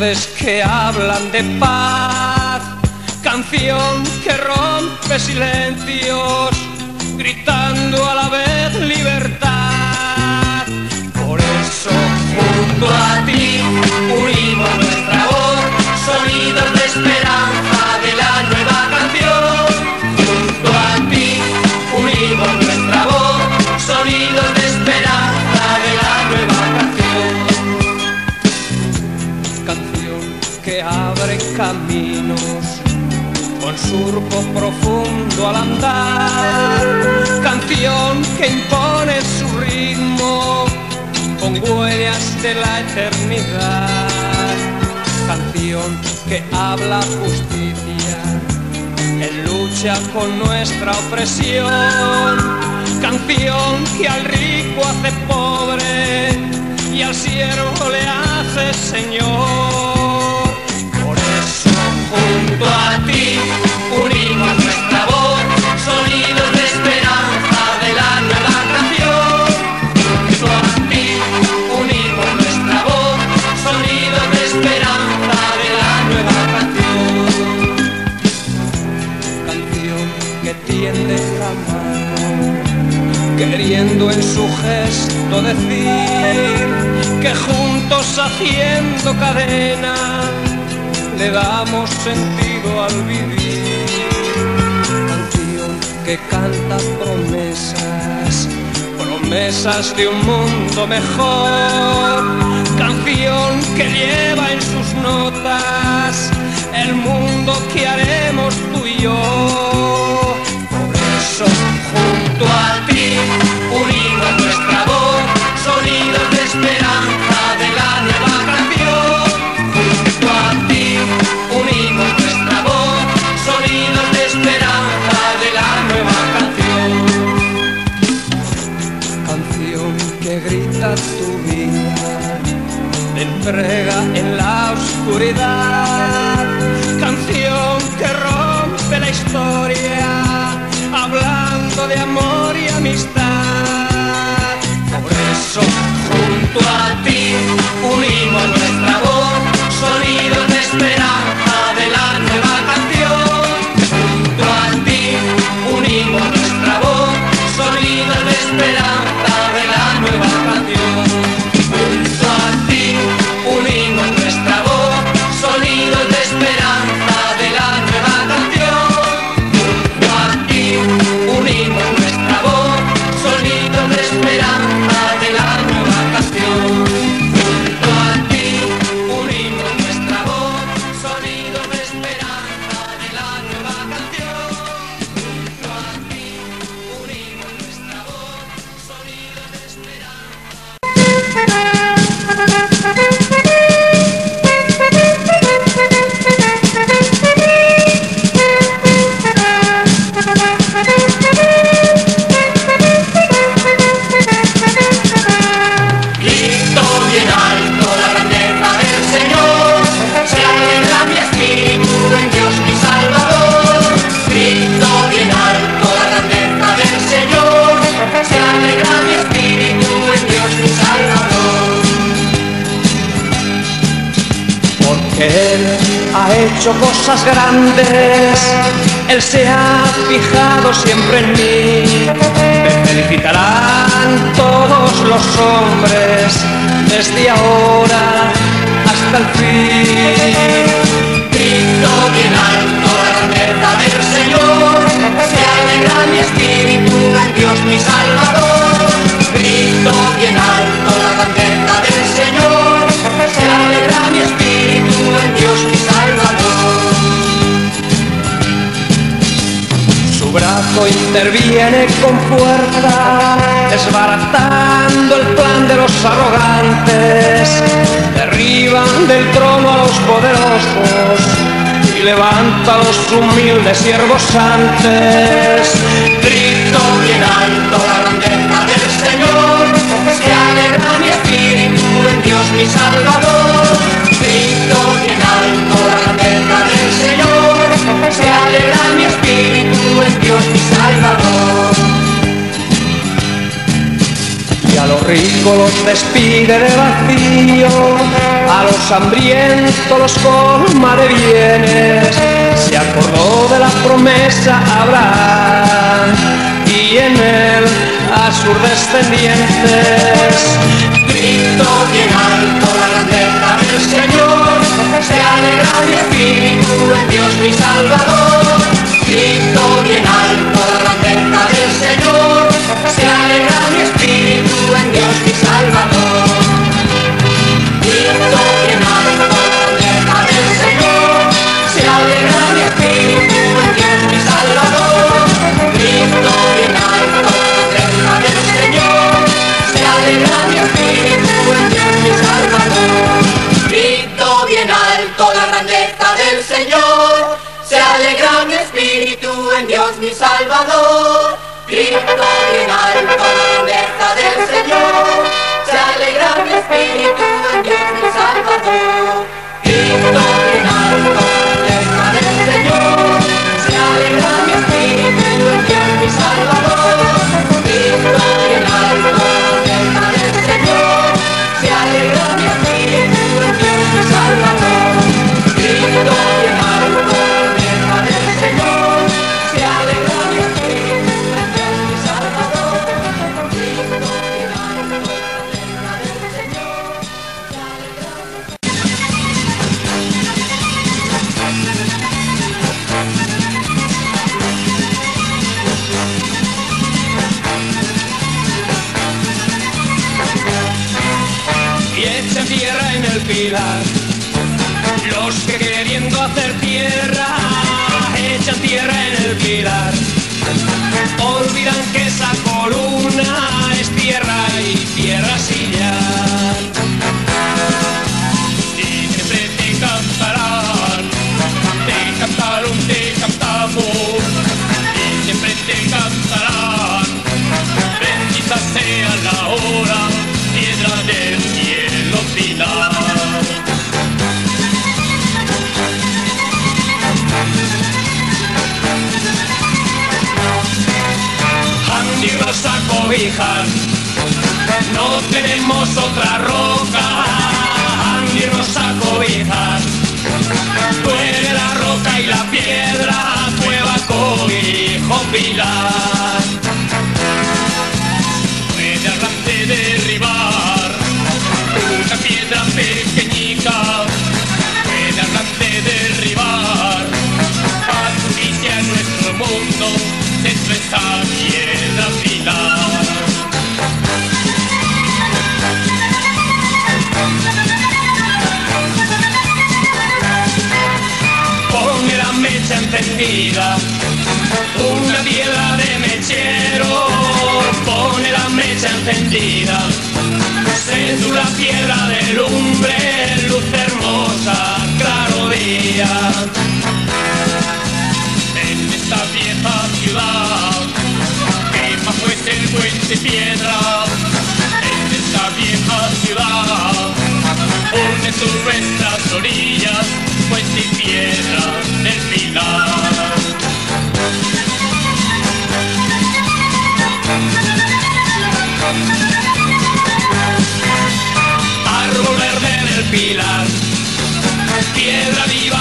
acordes que hablan de paz, canción que rompe silencios, gritando a la vez libertad. Por eso junto a ti unimos nuestra voz, sonidos de esperanza de la nueva canción. Junto a ti unimos nuestra voz, sonidos de esperanza de la nueva canción. Canción que abre caminos con surco profundo al andar, canción que impone su ritmo con huellas de la eternidad, canción que habla justicia en lucha con nuestra opresión, canción que al rico hace pobre y al siervo le hace señor. Por eso junto a ti unimos nuestra voz, sonidos de esperanza de la nueva canción. Junto a ti unimos nuestra voz, sonidos de esperanza de la nueva canción. Canción que tiende la mano, queriendo en su gesto decir que juntos haciendo cadena le damos sentido al vivir. Canción que canta promesas, promesas de un mundo mejor. Canción que lleva en sus notas el mundo que haremos tú y yo. Por eso junto a ti unimos nuestra voz, sonidos de esperanza de la nueva canción. Junto a ti unimos nuestra voz, sonidos de esperanza de la nueva canción. Canción que grita tu vida, te entrega en la oscuridad. Canción que rompe la historia, hablando de amor y amistad. Por eso junto a ti unimos nuestra voz, sonidos de esperanza de la nueva canción. Junto a ti unimos nuestra voz, sonidos de esperanza de la nueva canción. Junto a ti unimos nuestra voz, sonidos de esperanza de la nueva canción. Junto a ti unimos nuestra voz, sonidos de esperanza de la nueva canción. Junto a ti unimos nuestra voz, sonidos de esperanza de la nueva canción. Junto a ti unimos nuestra voz, sonidos de esperanza. Él ha hecho cosas grandes, Él se ha fijado siempre en mí. Me felicitarán todos los hombres, desde ahora hasta el fin. Grito bien alto la grandeza del Señor, se alegra mi espíritu en Dios mi Salvador. Grito bien alto la grandeza del Señor, se alegra mi espíritu en Dios mi Salvador. Su brazo interviene con fuerza, desbaratando el plan de los arrogantes. Derriban del trono a los poderosos y levanta a los humildes siervos antes. Grito bien alto la grandeza del Señor, se alegra mi espíritu en Dios mi Salvador. Grito bien alto la grandeza del Señor, se alegra mi espíritu en Dios mi Salvador. Y a los ricos los despide de vacío, a los hambrientos los colma de bienes. Se acordó de la promesa Abraham y en él a sus descendientes. Grito bien alto la grandeza del Señor, se alegra mi espíritu en Dios mi Salvador. Grito bien alto la grandeza del Señor, se alegra mi espíritu en Dios mi Salvador. Grito bien alto la grandeza del Señor, se alegra mi espíritu en Dios mi Salvador. Grito bien alto la grandeza del Señor, se alegra mi espíritu en Dios mi Salvador. Grito bien alto la grandeza del Señor, se alegra mi espíritu en Dios mi Salvador. Grito bien alto la grandeza del Señor, se alegra mi espíritu en Dios mi Salvador. Grito bien alto la grandeza del Señor, se alegra mi espíritu en Dios mi Salvador. Grito bien alto la grandeza del Señor, se alegra mi espíritu en Dios mi Salvador. Grito bien alto la grandeza del Señor, se alegra mi espíritu en Dios mi Salvador. Grito bien alto la grandeza del Señor, se alegra Y echa tierra en el pilar, los que queriendo hacer tierra echan tierra en el pilar, olvidan que esa columna es tierra y tierra sillar. Y siempre te cantarán, te cantaron, te cantamos, y siempre te cantarán, bendita sea la hora, piedra del cielo pilar. Andy nos acobijan, no tenemos otra roca. Andy nos acobijan, tú eres la roca y la piedra, cueva, cobijo, pilar. Puede arrante derribar una piedra pequeñita, puede arrante derribar justicia en nuestro mundo, dentro esta piedra pilar. Pone la mecha encendida, una piedra de mechero, pone la mecha encendida, es una piedra de lumbre, luz hermosa, claro día. En esta vieja ciudad, quema pues el puente piedra. En esta vieja ciudad, une sus nuestras orillas, puente y piedra del pilar. Árbol verde en el pilar, piedra viva